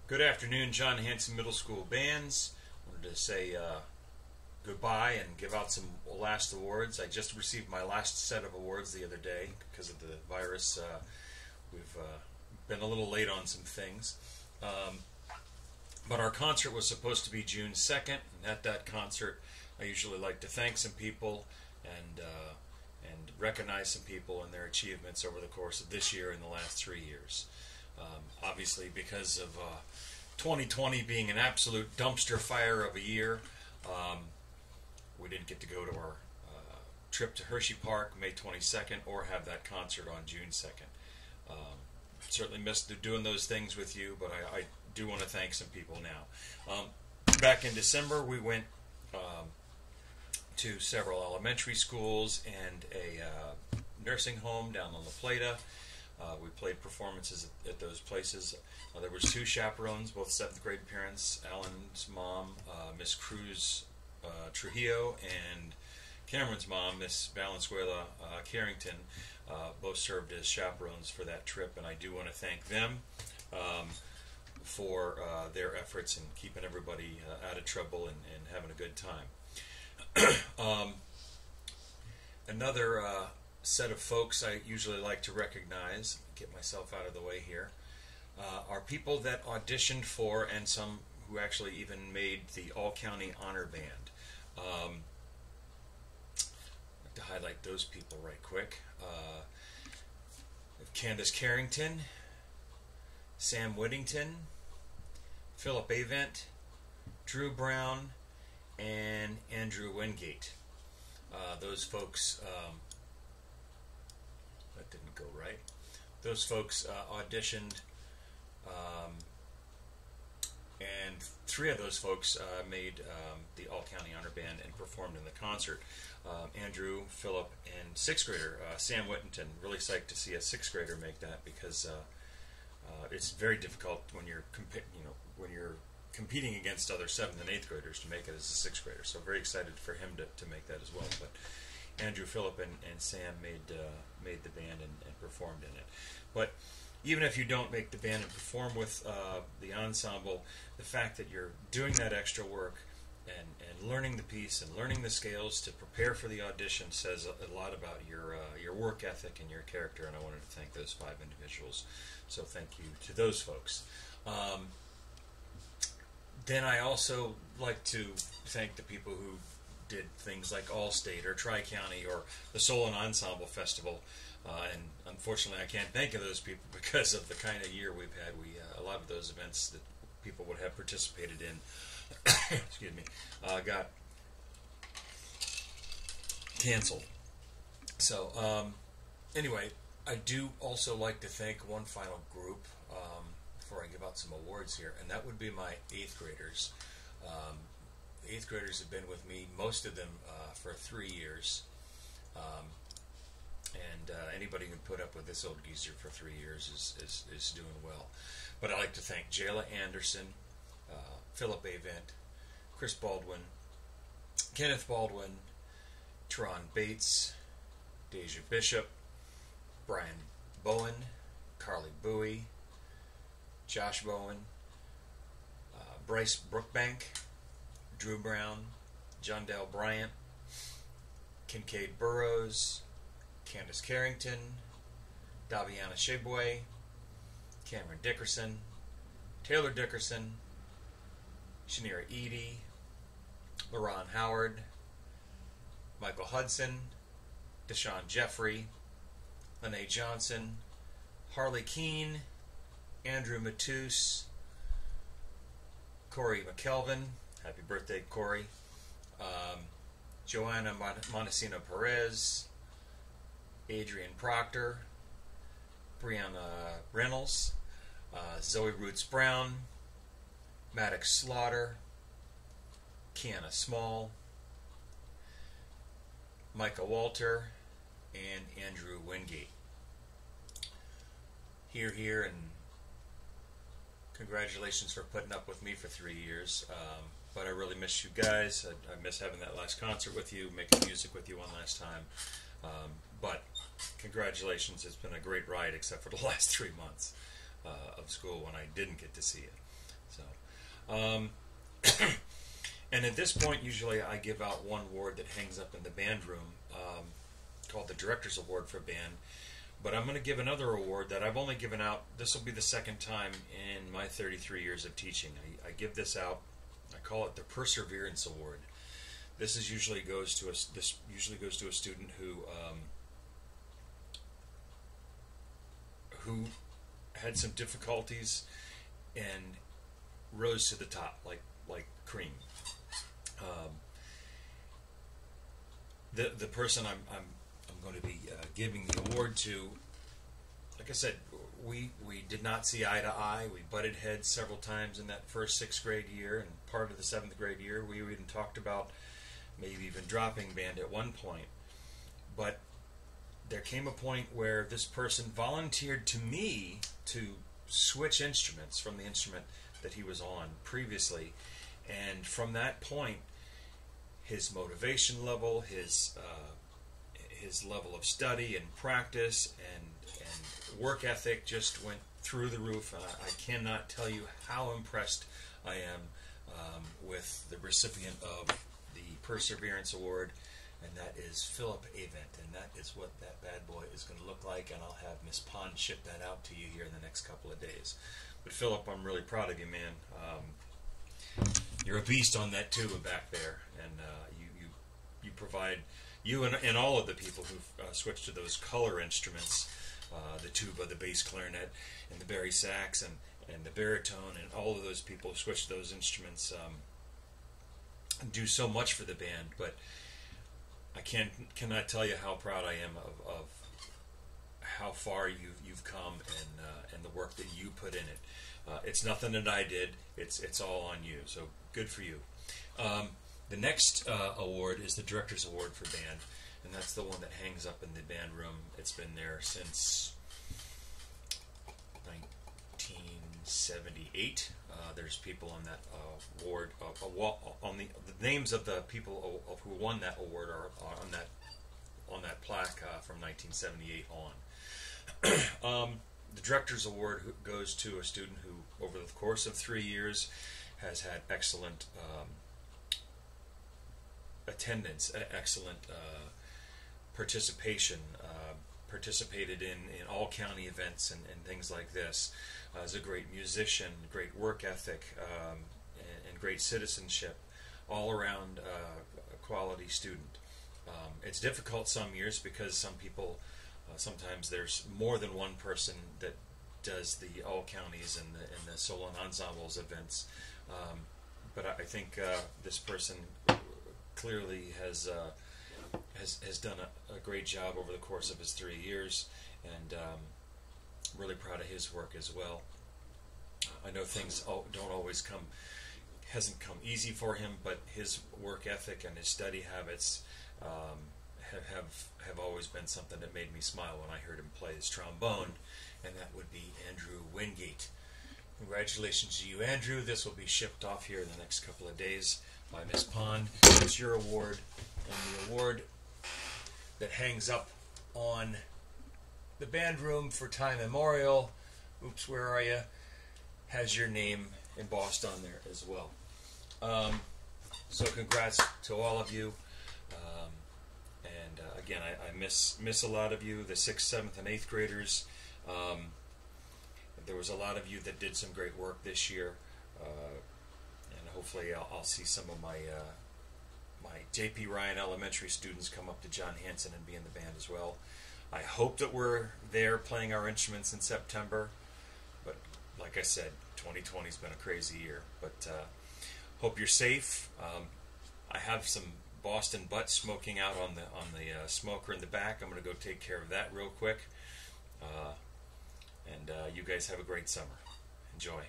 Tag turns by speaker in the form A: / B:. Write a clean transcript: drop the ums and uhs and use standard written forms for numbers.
A: Good afternoon, John Hanson Middle School Bands. Wanted to say goodbye and give out some last awards. I just received my last set of awards the other day because of the virus. We've been a little late on some things. But our concert was supposed to be June 2nd, and at that concert I usually like to thank some people and recognize some people and their achievements over the course of this year and the last 3 years. Obviously, because of 2020 being an absolute dumpster fire of a year, we didn't get to go to our trip to Hershey Park May 22nd or have that concert on June 2nd. Certainly missed doing those things with you, but I do want to thank some people now. Back in December, we went to several elementary schools and a nursing home down on La Plata. We played performances at those places. There was 2 chaperones, both 7th grade parents. Alan's mom, Miss Cruz Trujillo, and Cameron's mom, Miss Valenzuela Carrington, both served as chaperones for that trip, and I do want to thank them for their efforts in keeping everybody out of trouble and having a good time. Another set of folks I usually like to recognize, get myself out of the way here, are people that auditioned for and some who actually even made the All-County Honor Band. I'd like to highlight those people right quick. Candace Carrington, Sam Whittington, Philip Avent, Drew Brown, and Andrew Wingate. Those folks, that didn't go right. Those folks auditioned, and 3 of those folks made the All-County Honor Band and performed in the concert. Andrew, Philip, and 6th grader Sam Whittington. Really psyched to see a 6th grader make that because it's very difficult when you're competing against other 7th and 8th graders to make it as a 6th grader. So very excited for him to make that as well. But Andrew, Philip, and Sam made the band and performed in it. But even if you don't make the band and perform with the ensemble, the fact that you're doing that extra work and learning the piece and learning the scales to prepare for the audition says a lot about your work ethic and your character, and I wanted to thank those 5 individuals. So thank you to those folks. Then I also like to thank the people who did things like All-State or Tri-County or the Soul and Ensemble Festival. And unfortunately, I can't thank those people because of the kind of year we've had. A lot of those events that people would have participated in, excuse me, got canceled. So anyway, I do also like to thank one final group before I give out some awards here, and that would be my 8th graders. The 8th graders have been with me, most of them for 3 years. And anybody who can put up with this old geezer for 3 years is doing well. But I'd like to thank Jayla Anderson, Philip Avent, Chris Baldwin, Kenneth Baldwin, Teron Bates, Deja Bishop, Brian Bowen, Carly Bowie, Josh Bowen, Bryce Brookbank, Drew Brown, John Dale Bryant, Kincaid Burrows, Candace Carrington, Daviana Shebwe, Cameron Dickerson, Taylor Dickerson, Shanira Edie, LaRon Howard, Michael Hudson, Deshaun Jeffrey, Lene Johnson, Harley Keene, Andrew Matus, Corey McKelvin, happy birthday Corey, Joanna Montesino Perez, Adrian Proctor, Brianna Reynolds, Zoe Roots Brown, Maddox Slaughter, Kiana Small, Micah Walter, and Andrew Wingate. Here, and congratulations for putting up with me for 3 years. But I really miss you guys. I miss having that last concert with you, making music with you one last time. But congratulations, it's been a great ride except for the last 3 months of school when I didn't get to see it. So, and at this point, usually I give out one award that hangs up in the band room, called the Director's Award for Band. But I'm going to give another award that I've only given out. This will be the second time in my 33 years of teaching. I give this out. I call it the Perseverance Award. This usually goes to a student who had some difficulties and rose to the top like cream. The person I'm going to be giving the award to, like I said, we did not see eye to eye. We butted heads several times in that first 6th grade year, and part of the 7th grade year. We even talked about maybe even dropping band at one point. But there came a point where this person volunteered to me to switch instruments from the instrument that he was on previously, and from that point, his motivation level, his level of study and practice and work ethic just went through the roof. I cannot tell you how impressed I am with the recipient of the Perseverance Award, and that is Philip Avent, and that is what that bad boy is going to look like, and I'll have Miss Pond ship that out to you here in the next couple of days. But Philip, I'm really proud of you, man. You're a beast on that tuba back there, and you provide, you and all of the people who've switched to those color instruments, the tuba, the bass clarinet, and the bari sax, and the baritone, and all of those people who switched to those instruments do so much for the band. But I cannot tell you how proud I am of how far you've come and the work that you put in it. It's nothing that I did. It's all on you. So good for you. The next award is the Director's Award for Band, and that's the one that hangs up in the band room. It's been there since 1978. There's people on that award. On the names of the people who won that award are on that plaque from 1978 on. The Director's Award goes to a student who, over the course of 3 years, has had excellent attendance, excellent participation, participated in all county events and things like this. Is a great musician, great work ethic, and great citizenship, all around a quality student. It's difficult some years because some people, sometimes there's more than one person that does the all counties and the solo and ensembles events. But I think this person clearly has done a great job over the course of his 3 years, and really proud of his work as well. I know things don't always hasn't come easy for him, but his work ethic and his study habits have always been something that made me smile when I heard him play his trombone, and that would be Andrew Wingate. Congratulations to you, Andrew. This will be shipped off here in the next couple of days by Miss Pond. It's your award, and the award that hangs up on the band room for time memorial, oops, where are you, has your name embossed on there as well. So congrats to all of you. And again, I miss a lot of you, the 6th, 7th, and 8th graders. There was a lot of you that did some great work this year, and hopefully I'll see some of my my J.P. Ryan Elementary students come up to John Hanson and be in the band as well. I hope that we're there playing our instruments in September, but like I said, 2020 has been a crazy year. But hope you're safe. I have some Boston butt smoking out on the smoker in the back. I'm going to go take care of that real quick. And you guys have a great summer. Enjoy.